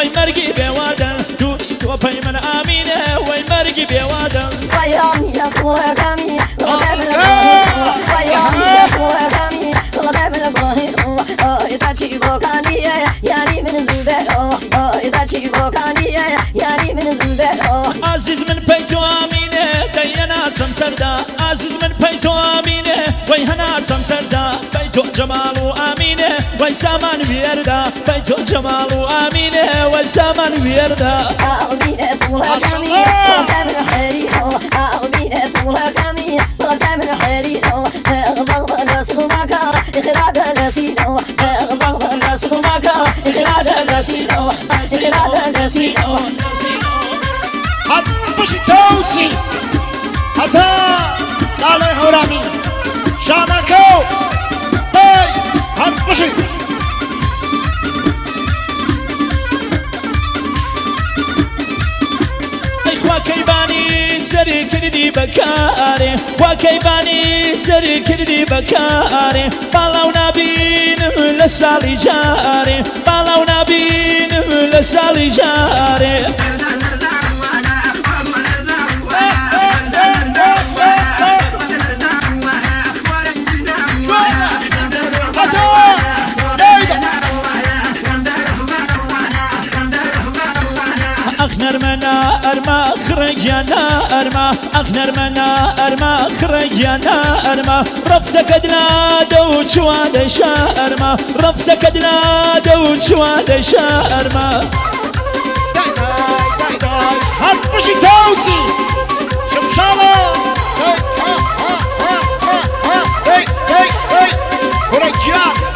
وای مرگی بێوادە دووری تۆپەی من ئامینە وای مرگی بێوادە عزیز من پەی تۆ ئامینە دەی هەناسەم سەردا عزیز من پەی تۆ ئامینە وای هەناسەم سەردا پەی تۆ جەماڵ و ئامینە وای سامان وێردا پەی تۆ جەماڵ و ئامینە وای سامان وێردا بشي توسي حسن على هرامي شانكو هاي هم بشي كيباني سري كردي بكاري وكيباني سري كردي بكاري بالاو نبين لسالي جاري بالاو نبين لسالي جاري أخنرمنا أرما خرجنا أرما أخنرمنا أرما خرجنا أرما رفتك أدنى دو شواد شارما رفتك أدنى دو شواد شارما هبشي توسي شمشالة هاي ورجال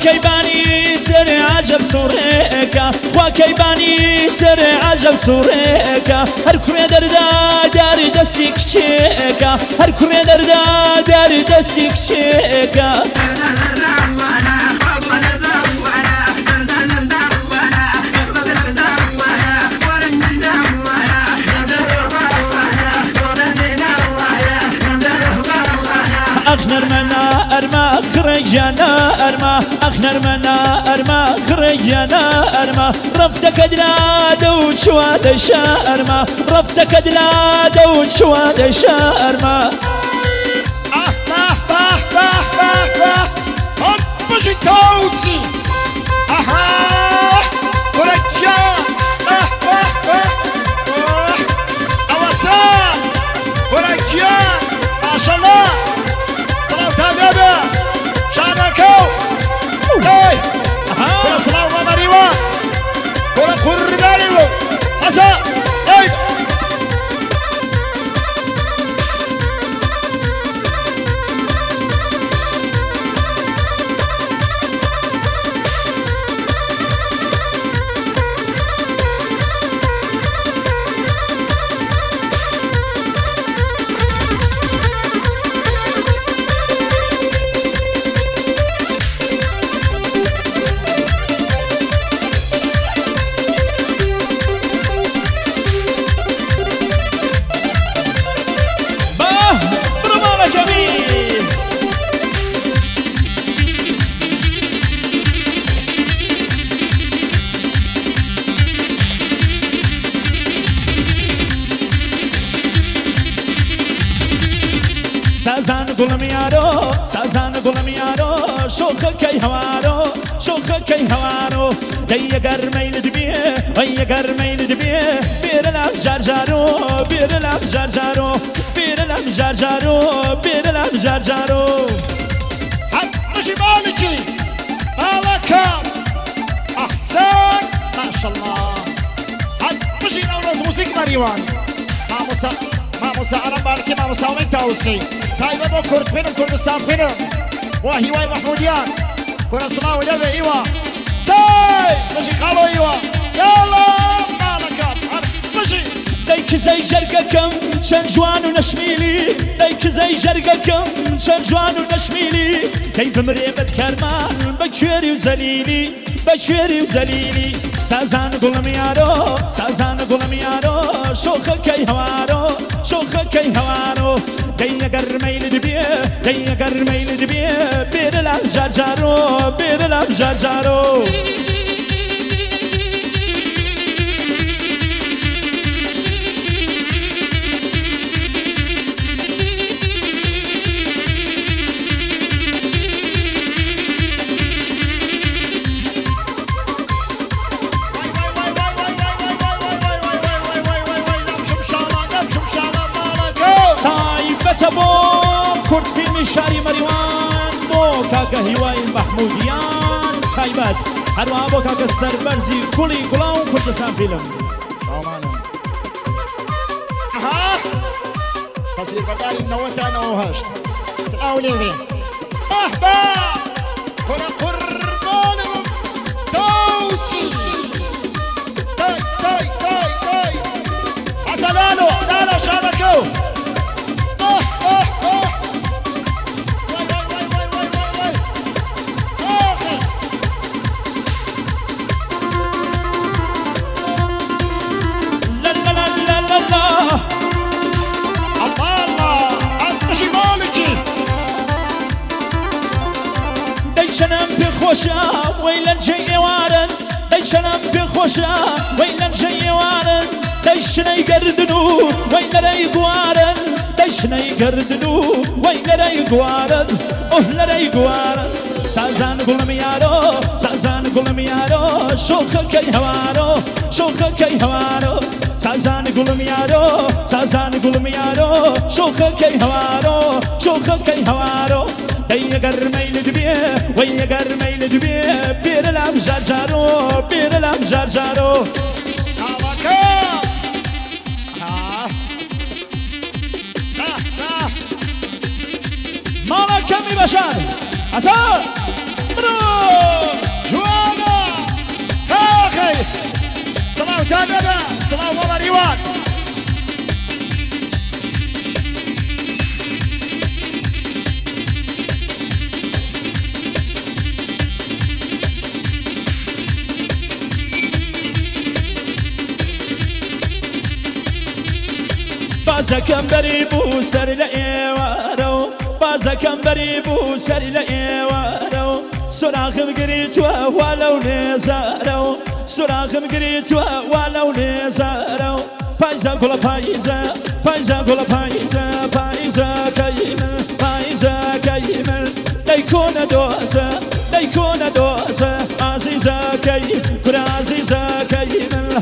كيباني سر عجب سوريكا وكيباني سر عجب سوريكا هر كوري دردا داري دستيك شيكا هر كوري دردا داري دستيك شيكا أخنرمنا أرما خرجنا أرما أخنرمنا أرما خرجنا أرما رفتك أدنى دو شواد شارما رفتك أدنى دو شواد شارما هم بشي توسي ورجال أوسان ورجال ما شاء الله تابعنا شانكو هاي كل سلام ومريوة كل قربانيو حسن هاي سازان گلم یارو سازان گلم یارو شوخ کی هوارو شوخ کی هوارو دی گرمیل دبیه وی گرمیل دبیه بیرلم جارجارو بیرلم جارجارو بیرلم جارجارو بیرلم جارجارو هات مشي مالكي مالك احسن ما شاء الله هات مشي نورز موسيقى مريوان ما موسى عرب مالكي ما موسى وين توسي تايبه بو كرد بينهم كردستان بينهم وهواي محموديان كرة صلاة وجبه ايوه تاي مشي قالوا ايوه يلا مالك زي جرقكم شن جوان ونشميلي ديك زي جرقكم شن جوان ونشميلي كيف مريبت كرمان بشيري وزليلي بشيري وزليلي سازان قلم يارو سازان قلم يارو شوخ كي هوارو شوخ كي هوارو دي قرميل دبيه دي قرميل دبيه بير الأبجار جارو بير الأبجار جارو كرد فيلمی شاری مریوان بۆ کاکە هیوای محمودیان تایبەت هەروەها بۆ کاکە سەربەرزی گوڵی گوڵاو کوردستان فیلم تصوير بداري نوتانا وهشت سعاو ليفي أحبا كرة قربان توسي تاي تاي تاي تاي حسنالو لا شاركو ديشنم بخوشا ويلا جاي وارن ديشنم بخوشا ويلا جاي وارن ديشنا يقردنو ويلا يقوارن ديشنا يقردنو ويلا يقوارن أهلا يقوارن سازان قلم يارو سازان قلم يارو شوخ كي هوارو شوخ كي هوارو سازان قلم يارو سازان قلم يارو شوخ كي هوارو شوخ كي هوارو ديقر ميل دبيه ويقر ميل دبيه بير الأبجار جارو بير الأبجار جارو مالا كمي بشار أسار برو جوانا أخي سلام تابعنا سلام والله ريوان بازا كم بريبو سر لأيوارو بازا كم بريبو سر لأيوارو سراخم قريتوا ولو نزارو سراخم قريتوا ولو نزارو بايزا قولا بايزا بايزا قولا بايزا بايزا كيمل بايزا كيمل ليكون دوزا ليكون دوزا عزيزا كيمل كل عزيزا كيمل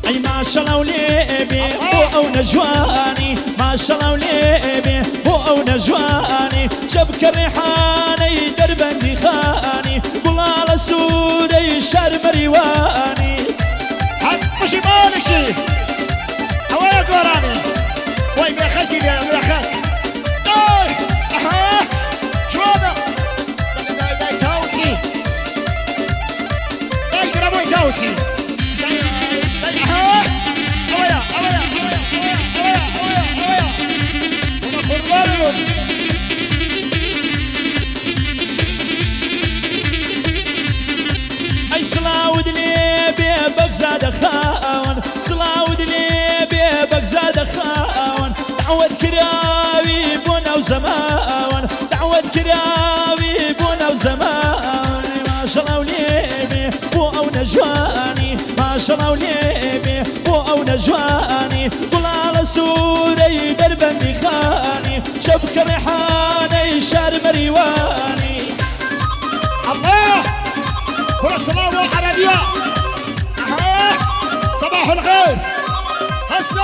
أي ما شاء الله وليبي هو أو نجواني ما شاء الله وليبي هو أو نجواني شبك الريحاني دربندي خاني بلال سوري شرم ريواني مشي مالكي هوايا قراني وي بيخشي يا بيخشي اها جوانا داي تاوسي داي قرامي تاوسي أي صلاود ليبي بقزاد خاون صلاود ليبي بقزاد خاون دعوة كراوي بونا وزمان دعوة كراوي بونا وزمان ما شاء الله وليبي بو أو نجواني ما شاء الله وليبي بو أو نجواني طلال سوري دربني ليلي خاني شبك ريحاني شار مريواني الله كل صلاة وحرامية صباح الخير هسه